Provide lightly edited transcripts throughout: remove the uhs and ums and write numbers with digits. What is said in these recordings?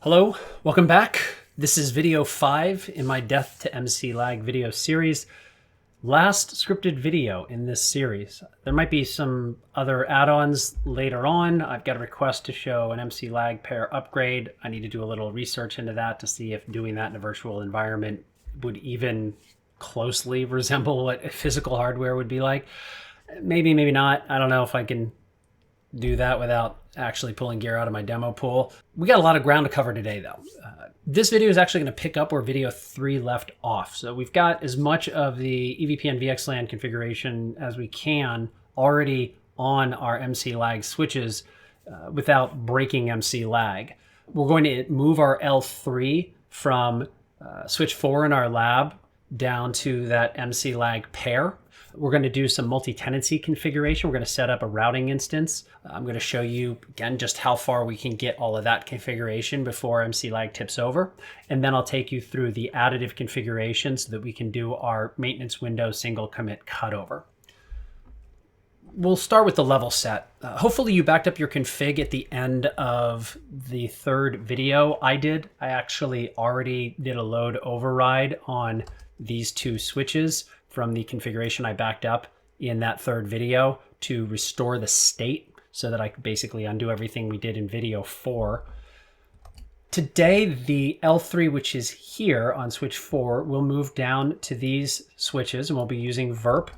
Hello, welcome back. This is video 5 in my Death to MC Lag video series. Last scripted video in this series. There might be some other add-ons later on. I've got a request to show an MC Lag pair upgrade. I need to do a little research into that to see if doing that in a virtual environment would even closely resemble what physical hardware would be like. Maybe, maybe not. I don't know if I can do that without actually pulling gear out of my demo pool. We got a lot of ground to cover today though. This video is actually going to pick up where video 3 left off. So we've got as much of the EVPN-VXLAN configuration as we can already on our MC lag switches without breaking MC lag. We're going to move our L3 from switch 4 in our lab down to that MC lag pair. We're going to do some multi-tenancy configuration. We're going to set up a routing instance. I'm going to show you, again, just how far we can get all of that configuration before MC lag tips over. And then I'll take you through the additive configuration so that we can do our maintenance window single commit cutover. We'll start with the level set. Hopefully you backed up your config at the end of the third video I did. I actually already did a load override on these two switches from the configuration I backed up in that third video to restore the state so that I could basically undo everything we did in video 4. Today, the L3, which is here on switch 4, will move down to these switches and we'll be using VRRP.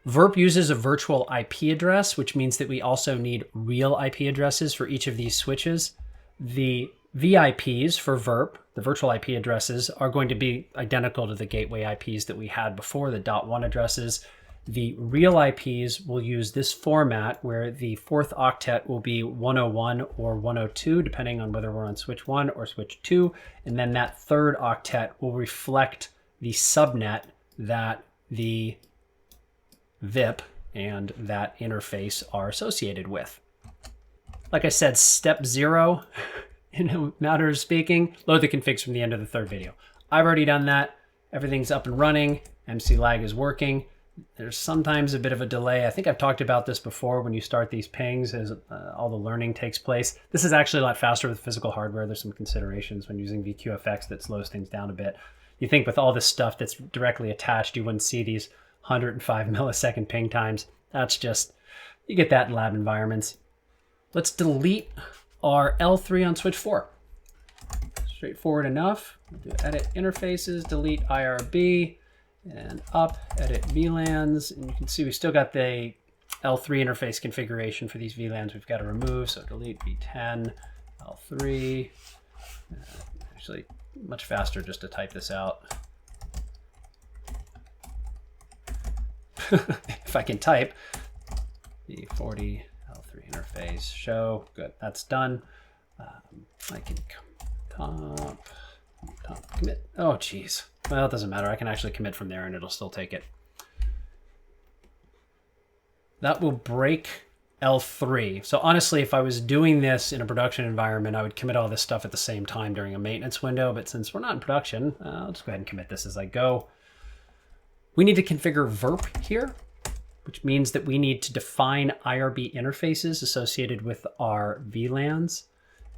VRRP uses a virtual IP address, which means that we also need real IP addresses for each of these switches. The VIPs for VRRP, the virtual IP addresses, are going to be identical to the gateway IPs that we had before, the .1 addresses. The real IPs will use this format where the fourth octet will be 101 or 102, depending on whether we're on switch 1 or switch 2. And then that third octet will reflect the subnet that the VIP and that interface are associated with. Like I said, step 0 in a matter of speaking, load the configs from the end of the third video. I've already done that. Everything's up and running. MC lag is working. There's sometimes a bit of a delay. I think I've talked about this before when you start these pings as all the learning takes place. This is actually a lot faster with physical hardware. There's some considerations when using VQFX that slows things down a bit. You think with all this stuff that's directly attached, you wouldn't see these 105 millisecond ping times. That's just, you get that in lab environments. Let's delete our L3 on switch 4. Straightforward enough. We'll do edit interfaces, delete IRB, and up, edit VLANs. And you can see we still got the L3 interface configuration for these VLANs we've got to remove. So delete V10, L3. Actually, much faster just to type this out. If I can type. V40. Interface show. Good, that's done. I can top commit. Oh geez, well, it doesn't matter. I can actually commit from there and it'll still take it. That will break L3. So honestly, if I was doing this in a production environment, I would commit all this stuff at the same time during a maintenance window, but since we're not in production, I'll just go ahead and commit this as I go. We need to configure VRRP here, which means that we need to define IRB interfaces associated with our VLANs.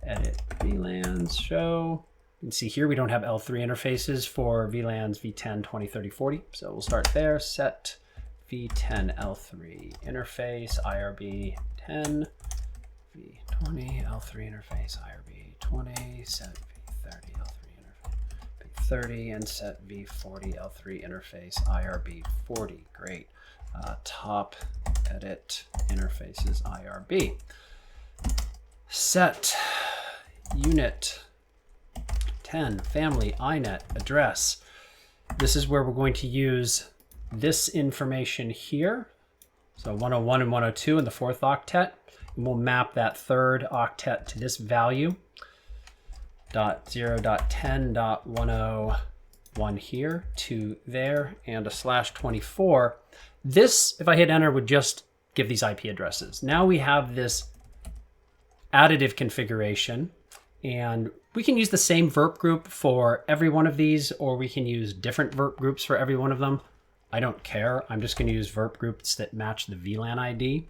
Edit VLANs, show. You can see here we don't have L3 interfaces for VLANs V10, 20, 30, 40. So we'll start there. Set V10 L3 interface, IRB 10, V20 L3 interface, IRB 20, set V30 L3 interface, V30, and set V40 L3 interface, IRB 40. Great. Top edit interfaces IRB. Set unit 10 family inet address. This is where we're going to use this information here. So 101 and 102 in the fourth octet. And we'll map that third octet to this value. .0.10.101 here to there and a /24. This, if I hit enter, would just give these IP addresses. Now we have this additive configuration, and we can use the same VRRP group for every one of these, or we can use different VRRP groups for every one of them. I don't care. I'm just going to use VRRP groups that match the VLAN ID.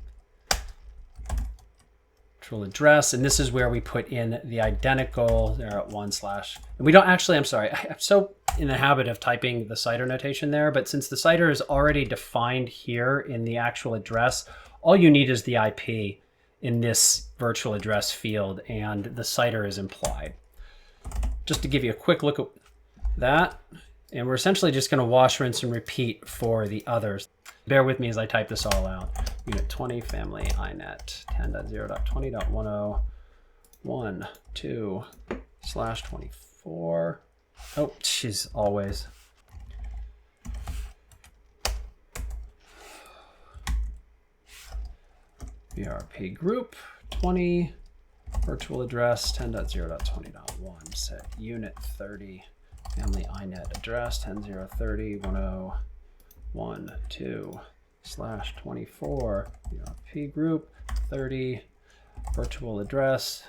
virtual address, and this is where we put in the identical there at 1 slash, and we don't actually, I'm sorry, I'm so in the habit of typing the CIDR notation there, but since the CIDR is already defined here in the actual address, all you need is the IP in this virtual address field, and the CIDR is implied. Just to give you a quick look at that, and we're essentially just going to wash, rinse, and repeat for the others. Bear with me as I type this all out. Unit 20, family, inet, 10.0.20.102/24. Oh, she's always. VRRP group 20, virtual address 10.0.20.1, set unit 30, family inet address 10.0.30.102/24, VRRP group 30, virtual address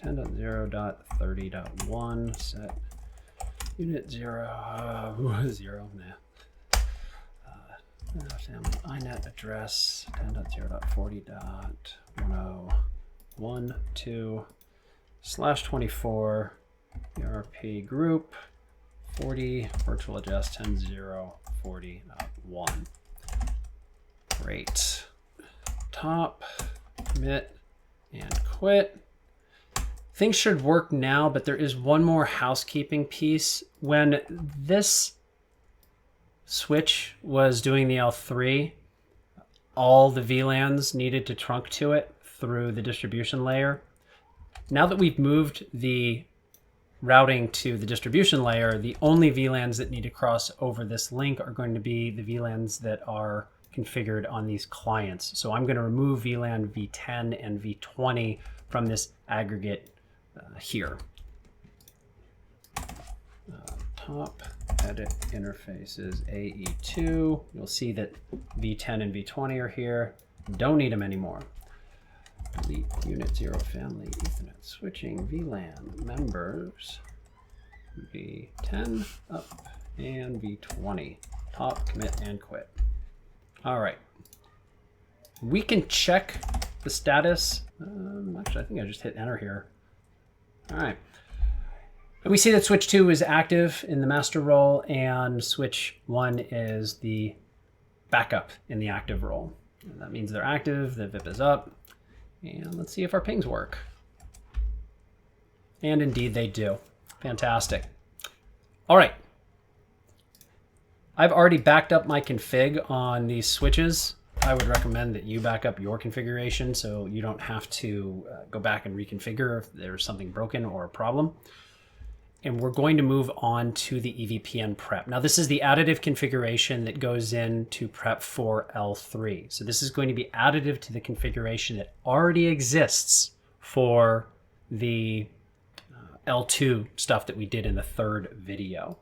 10.0.30.1, set unit 0, 0, nah. Family inet address 10.0.40.102/24, VRRP group 40, virtual address 10.0.40.1. Great. Top, commit, and quit. Things should work now, but there is one more housekeeping piece. When this switch was doing the L3, all the VLANs needed to trunk to it through the distribution layer. Now that we've moved the routing to the distribution layer, the only VLANs that need to cross over this link are going to be the VLANs that are configured on these clients. So I'm going to remove VLAN V10 and V20 from this aggregate here. Top, edit interfaces, AE2. You'll see that V10 and V20 are here. Don't need them anymore. Delete unit 0 family Ethernet switching VLAN members. V10 up and V20. Top, commit, and quit. All right. We can check the status. Actually, I think I just hit enter here. All right. We see that switch 2 is active in the master role and switch 1 is the backup in the active role. And that means they're active, the VIP is up, and let's see if our pings work. And indeed they do. Fantastic. All right. I've already backed up my config on these switches. I would recommend that you back up your configuration so you don't have to go back and reconfigure if there's something broken or a problem. And we're going to move on to the EVPN prep. Now this is the additive configuration that goes into prep for L3. So this is going to be additive to the configuration that already exists for the L2 stuff that we did in the third video.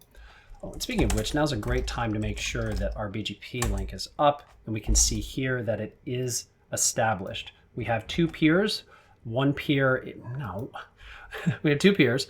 Oh, and speaking of which, now's a great time to make sure that our BGP link is up, and we can see here that it is established. We have two peers. One peer, no, we have two peers.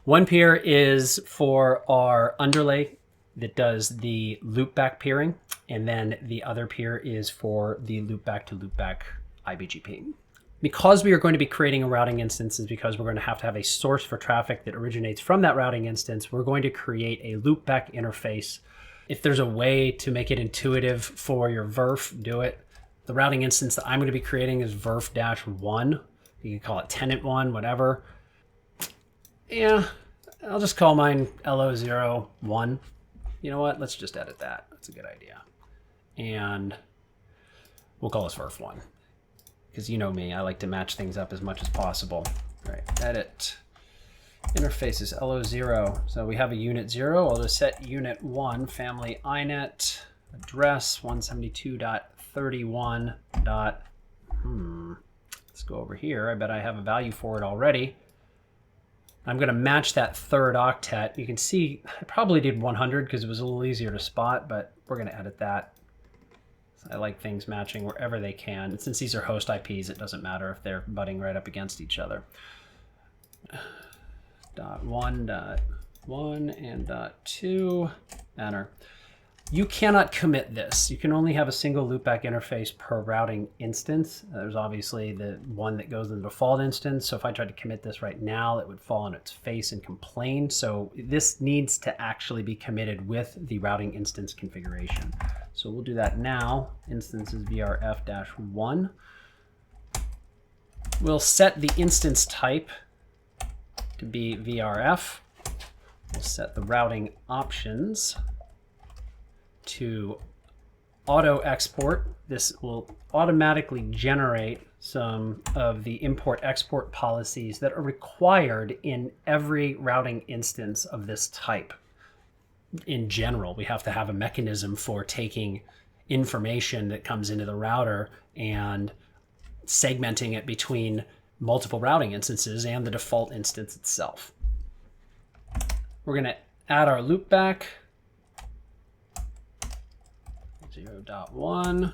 One peer is for our underlay that does the loopback peering, and then the other peer is for the loopback to loopback IBGP. Because we are going to be creating a routing instance, is because we're going to have a source for traffic that originates from that routing instance, we're going to create a loopback interface. If there's a way to make it intuitive for your VRF, do it. The routing instance that I'm going to be creating is VRF-1. You can call it tenant 1, whatever. Yeah, I'll just call mine LO01. You know what? Let's just edit that. That's a good idea. And we'll call this VRF1. Because you know me, I like to match things up as much as possible. All right, edit. Interface is LO0. So we have a unit 0. I'll just set unit 1, family inet, address 172.31. Let's go over here. I bet I have a value for it already. I'm going to match that third octet. You can see I probably did 100 because it was a little easier to spot, but we're going to edit that. I like things matching wherever they can. And since these are host IPs, it doesn't matter if they're butting right up against each other. .1.1 and .2, enter. You cannot commit this. You can only have a single loopback interface per routing instance. There's obviously the one that goes in the default instance. So if I tried to commit this right now, it would fall on its face and complain. So this needs to actually be committed with the routing instance configuration. So we'll do that now. Instance is VRF-1. We'll set the instance type to be VRF. We'll set the routing options to auto export. This will automatically generate some of the import export policies that are required in every routing instance of this type. In general, we have to have a mechanism for taking information that comes into the router and segmenting it between multiple routing instances and the default instance itself. We're going to add our loopback. 0.1. I'm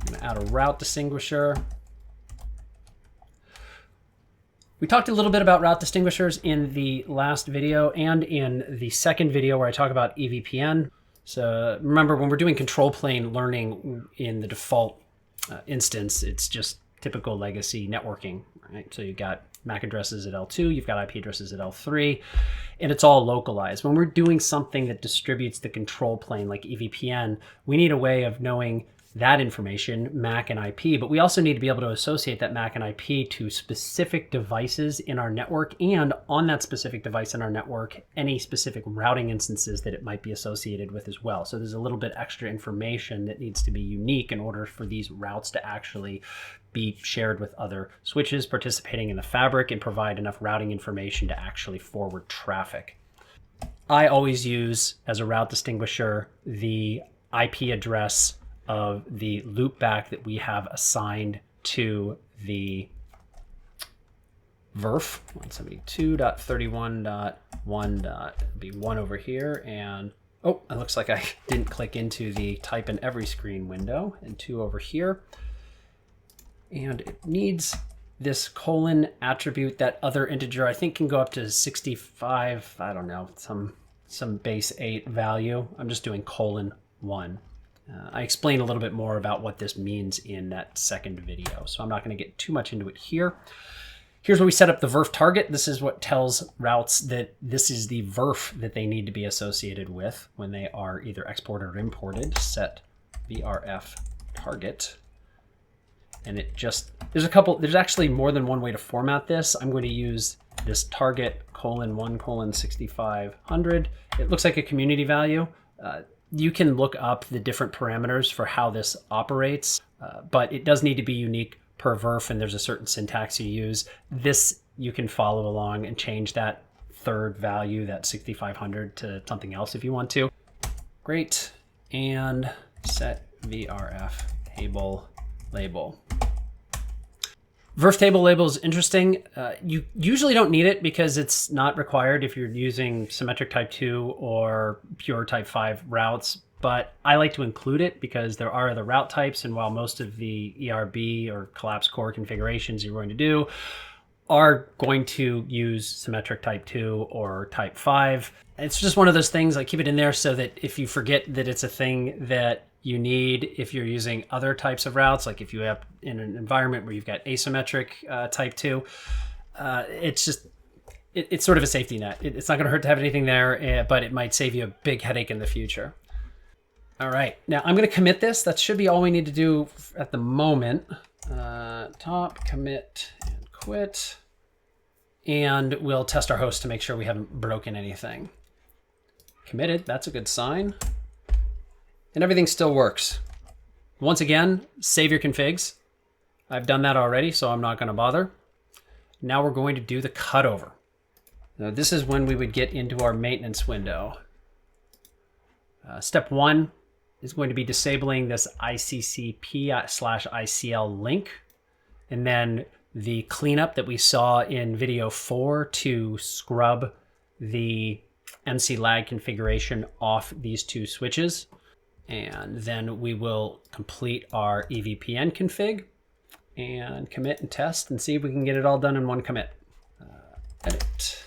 going to add a route distinguisher. We talked a little bit about route distinguishers in the last video and in the second video where I talk about EVPN. So remember, when we're doing control plane learning in the default instance, it's just typical legacy networking, right? So you've got MAC addresses at L2, you've got IP addresses at L3, and it's all localized. When we're doing something that distributes the control plane like EVPN, we need a way of knowing that information, MAC and IP, but we also need to be able to associate that MAC and IP to specific devices in our network, and on that specific device in our network, any specific routing instances that it might be associated with as well. So there's a little bit extra information that needs to be unique in order for these routes to actually be shared with other switches participating in the fabric and provide enough routing information to actually forward traffic. I always use as a route distinguisher the IP address of the loopback that we have assigned to the VRF, 172.31.1. Be 1 over here, and oh, it looks like I didn't click into the type in every screen window, and 2 over here. And it needs this colon attribute, that other integer, I think can go up to 65, I don't know, some base 8 value. I'm just doing :1. I explained a little bit more about what this means in that second video, so I'm not going to get too much into it here. Here's where we set up the VRF target. This is what tells routes that this is the VRF that they need to be associated with when they are either exported or imported. Set VRF target. And it just, there's actually more than one way to format this. I'm going to use this target :1:6500. It looks like a community value. You can look up the different parameters for how this operates, but it does need to be unique per VRF, and there's a certain syntax you use. This, you can follow along and change that third value, that 6500, to something else if you want to. Great. And set VRF table label. VRF table label is interesting. You usually don't need it because it's not required if you're using symmetric type 2 or pure type 5 routes, but I like to include it because there are other route types, and while most of the ERB or collapse core configurations you're going to do are going to use symmetric type 2 or type 5, it's just one of those things. I keep it in there so that if you forget that it's a thing that you need if you're using other types of routes, like if you have in an environment where you've got asymmetric type 2, it's sort of a safety net. It's not going to hurt to have anything there, but it might save you a big headache in the future. All right, now I'm going to commit this. That should be all we need to do at the moment. Top, commit, and quit. And we'll test our host to make sure we haven't broken anything. Committed, that's a good sign. And everything still works. Once again, save your configs. I've done that already, so I'm not going to bother. Now we're going to do the cutover. Now this is when we would get into our maintenance window. Step 1 is going to be disabling this ICCP/ICL link, and then the cleanup that we saw in video 4 to scrub the MC lag configuration off these two switches. And then we will complete our EVPN config and commit and test and see if we can get it all done in one commit. Edit.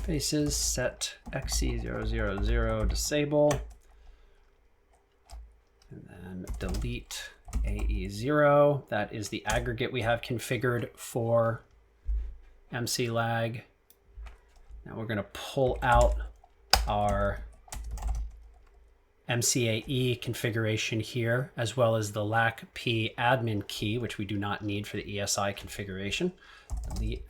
Faces, set XC000 disable. and then delete AE0. That is the aggregate we have configured for MC lag. Now we're going to pull out our MCAE configuration here, as well as the LACP admin key, which we do not need for the ESI configuration. Delete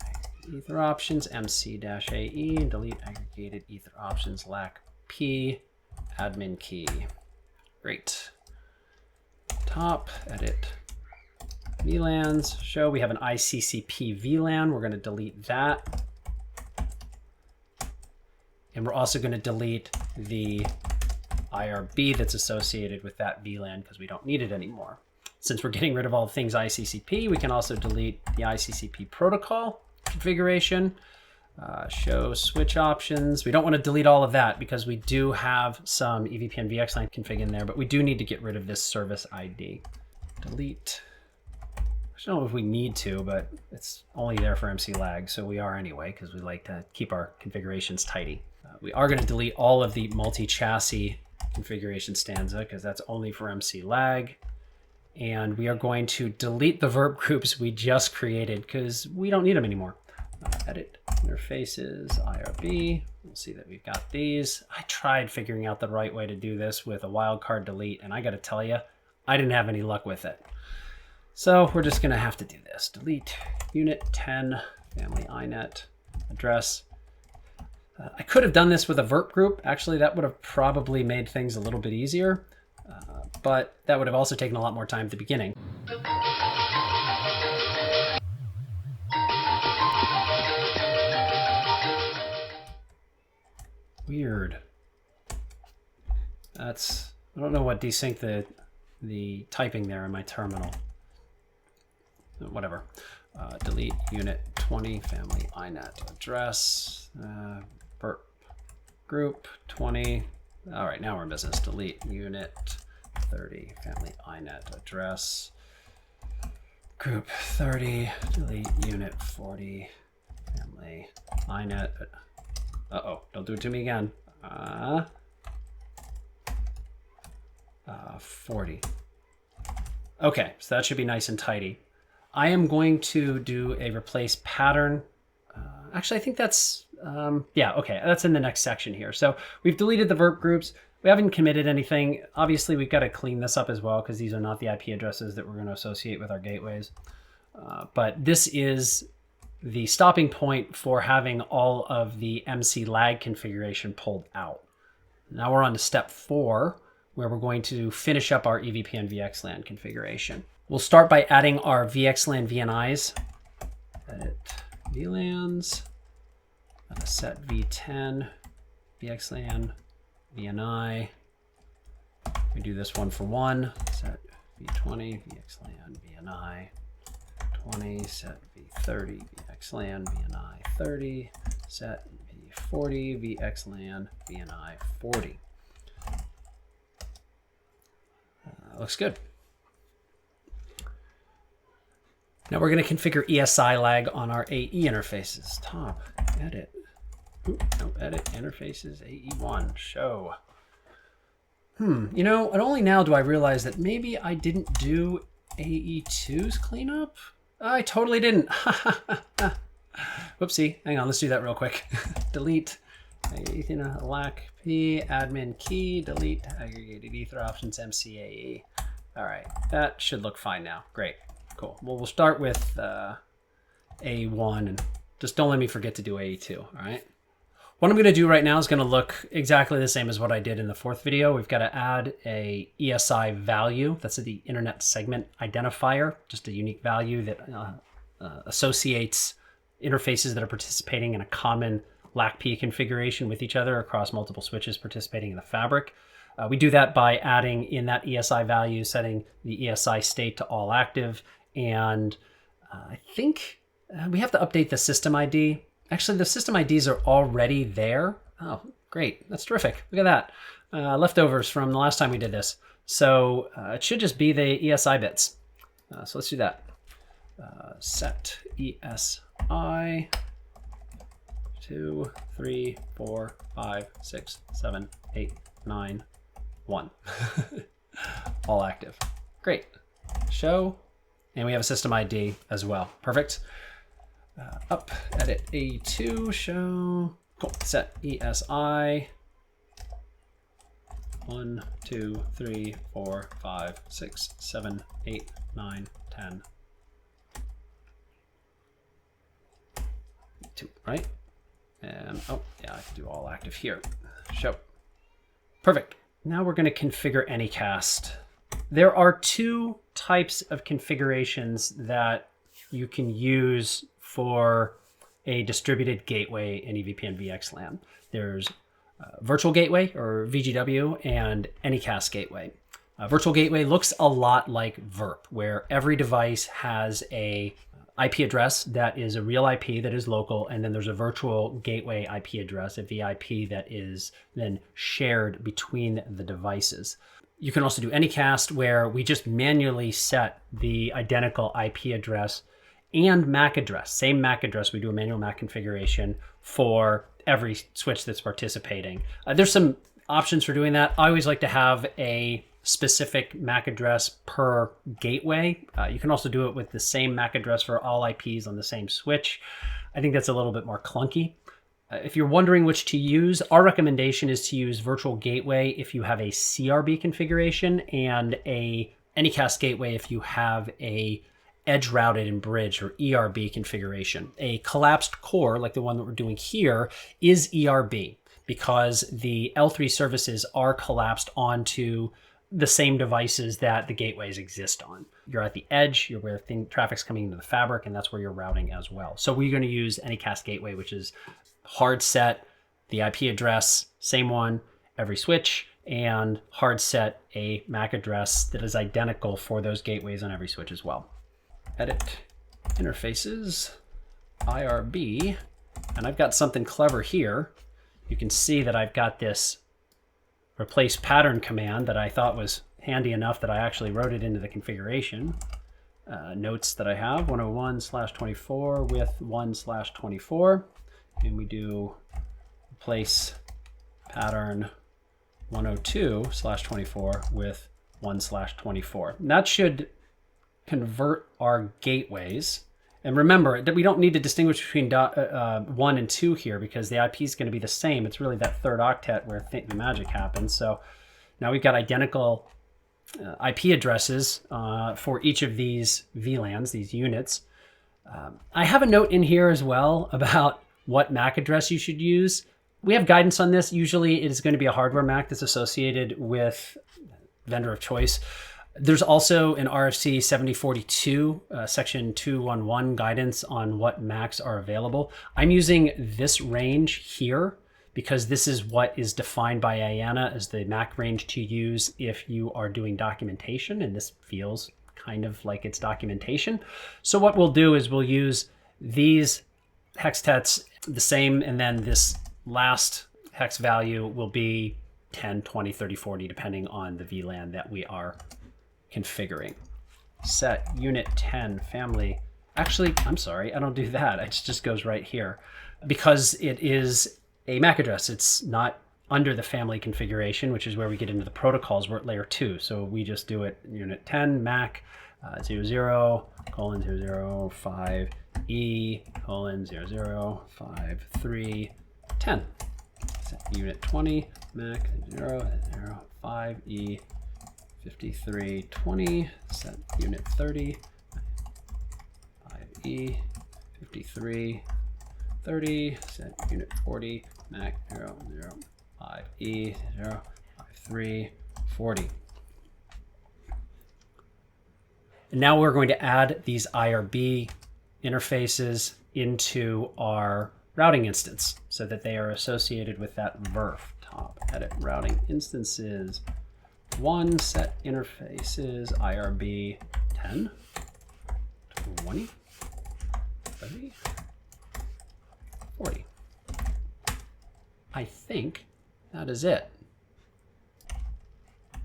ether options, MC-AE, and delete aggregated ether options, LACP admin key. Great. Top, edit VLANs, show. We have an ICCP VLAN. We're going to delete that. And we're also going to delete the IRB that's associated with that VLAN because we don't need it anymore. Since we're getting rid of all things ICCP, we can also delete the ICCP protocol configuration, show switch options. We don't want to delete all of that because we do have some EVPN-VXLAN config in there, but we do need to get rid of this service ID. Delete. I don't know if we need to, but it's only there for MC lag, so we are anyway because we like to keep our configurations tidy. We are going to delete all of the multi-chassis configuration stanza because that's only for MC lag. And we are going to delete the VRRP groups we just created because we don't need them anymore. Edit interfaces, IRB. We'll see that we've got these. I tried figuring out the right way to do this with a wildcard delete, and I got to tell you, I didn't have any luck with it. So we're just going to have to do this. Delete unit 10, family INET, address. I could have done this with a VRRP group. Actually, that would have probably made things a little bit easier, but that would have also taken a lot more time at the beginning. Weird. I don't know what desync the typing there in my terminal. Whatever. Delete unit 20, family INET, address, VRRP group 20. All right, now we're in business. Delete unit 30, family INET, address, group 30. Delete unit 40, family INET. Uh-oh, don't do it to me again. 40. Okay, so that should be nice and tidy. I am going to do a replace pattern. Actually, I think that's, yeah, okay, that's in the next section here. So we've deleted the VRRP groups. We haven't committed anything. Obviously, we've got to clean this up as well because these are not the IP addresses that we're going to associate with our gateways. But this is the stopping point for having all of the MC lag configuration pulled out. Now we're on to step 4, where we're going to finish up our EVPN-VXLAN configuration. We'll start by adding our VXLAN VNIs. Edit VLANs, set V10, VXLAN, VNI. We do this one for one. Set V20, VXLAN, VNI, 20, set V30, VXLAN, VNI 30, set V40, VXLAN, VNI 40. Looks good. Now we're going to configure ESI lag on our AE interfaces. Top, edit. Oop, no, edit interfaces, AE1, show. You know, and only now do I realize that maybe I didn't do AE2's cleanup. I totally didn't. Whoopsie. Hang on, let's do that real quick. Delete LACP admin key, delete aggregated ether options MCAE. All right, that should look fine now. Great, cool. Well, we'll start with A1 and just don't let me forget to do AE2, all right? What I'm gonna do right now is gonna look exactly the same as what I did in the 4th video. We've gotta add a ESI value. That's the internet segment identifier, just a unique value that associates interfaces that are participating in a common LACP configuration with each other across multiple switches participating in the fabric. We do that by adding in that ESI value, setting the ESI state to all active. And I think we have to update the system ID. Actually, the system IDs are already there. Oh, great. That's terrific. Look at that. Leftovers from the last time we did this. So it should just be the ESI bits. So let's do that. Set ESI 2, 3, 4, 5, 6, 7, 8, 9, 1. All active. Great. Show. And we have a system ID as well. Perfect. Up, edit A2, show. Cool. Set ESI. 1, 2, 3, 4, 5, 6, 7, 8, 9, 10. 2, right? And oh yeah, I can do all active here. Show. Perfect. Now we're going to configure Anycast. There are two types of configurations that you can use for a distributed gateway in EVPN-VXLAN. There's virtual gateway or VGW and Anycast gateway. Virtual gateway looks a lot like VRRP, where every device has a IP address that is a real IP that is local, and then there's a virtual gateway IP address, a VIP, that is then shared between the devices. You can also do Anycast, where we just manually set the identical IP address and MAC address, same MAC address. We do a manual MAC configuration for every switch that's participating. There's some options for doing that. I always like to have a specific MAC address per gateway. You can also do it with the same MAC address for all IPs on the same switch. I think that's a little bit more clunky. If you're wondering which to use, our recommendation is to use virtual gateway if you have a CRB configuration, and a Anycast gateway if you have a edge routed and bridge or ERB configuration. A collapsed core, like the one that we're doing here, is ERB because the L3 services are collapsed onto the same devices that the gateways exist on. You're at the edge, you're where traffic's coming into the fabric, and that's where you're routing as well. So we're going to use Anycast gateway, which is hard set the IP address, same one, every switch, and hard set a MAC address that is identical for those gateways on every switch as well. Edit interfaces, IRB, and I've got something clever here. You can see that I've got this replace pattern command that I thought was handy enough that I actually wrote it into the configuration. Notes that I have 101/24 with 1/24, and we do replace pattern 102/24 with 1/24. And that should convert our gateways. And remember that we don't need to distinguish between 1 and 2 here, because the IP is going to be the same. It's really that third octet where the magic happens. So now we've got identical IP addresses for each of these VLANs, these units. I have a note in here as well about what MAC address you should use. We have guidance on this. Usually it is going to be a hardware MAC that's associated with vendor of choice. There's also an RFC 7042, section 211 guidance on what MACs are available. I'm using this range here because this is what is defined by IANA as the MAC range to use if you are doing documentation, and this feels kind of like it's documentation. So what we'll do is we'll use these hextets the same, and then this last hex value will be 10, 20, 30, 40, depending on the VLAN that we are configuring. Set unit 10 family. Actually, I'm sorry, I don't do that. It just goes right here because it is a MAC address. It's not under the family configuration, which is where we get into the protocols. We're at layer 2. So we just do it unit 10 MAC 00:00:5E:005310. Set unit 20 MAC 0:05E:5320. Set unit 30 5E:5330. Set unit 40 MAC 0:05E:5340. And now we're going to add these IRB interfaces into our routing instance so that they are associated with that VRF. Top edit routing instances 1, set interfaces IRB 10, 20, 30, 40. I think that is it.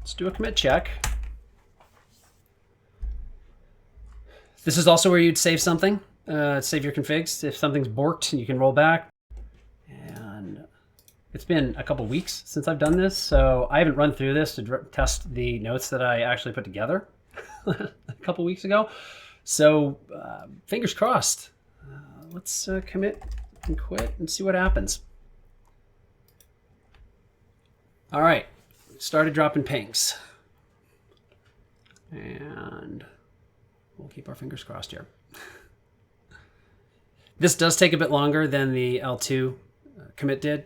Let's do a commit check. This is also where you'd save something, save your configs. If something's borked, you can roll back. And It's been a couple weeks since I've done this, so I haven't run through this to test the notes that I actually put together a couple weeks ago. So fingers crossed. Let's commit and quit and see what happens. All right, started dropping pings. And we'll keep our fingers crossed here. This does take a bit longer than the L2 commit did,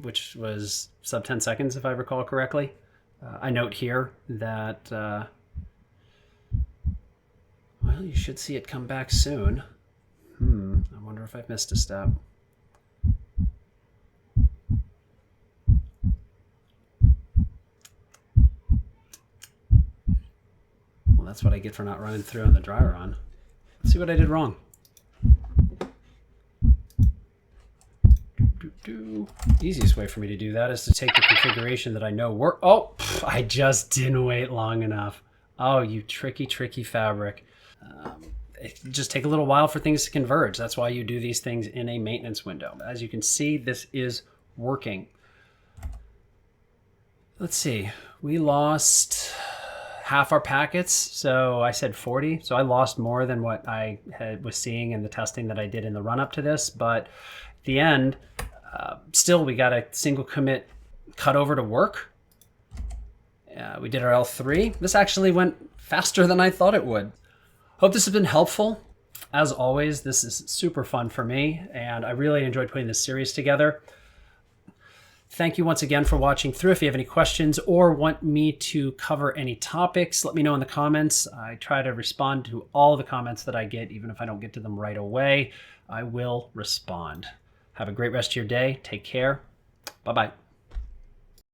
which was sub 10 seconds, if I recall correctly. I note here that, well, you should see it come back soon. I wonder if I've missed a step. Well, that's what I get for not running through on the dry run. Let's see what I did wrong. Easiest way for me to do that is to take the configuration that I know work. Oh, I just didn't wait long enough. Oh, you tricky, tricky fabric. It just take a little while for things to converge. That's why you do these things in a maintenance window. As you can see, this is working. Let's see. We lost half our packets. So I said 40. So I lost more than what I was seeing in the testing that I did in the run up to this. But at the end, still, we got a single commit cutover to work. We did our L3. This actually went faster than I thought it would. Hope this has been helpful. As always, this is super fun for me, and I really enjoyed putting this series together. Thank you once again for watching through. If you have any questions or want me to cover any topics, let me know in the comments. I try to respond to all the comments that I get, even if I don't get to them right away. I will respond. Have a great rest of your day. Take care. Bye-bye.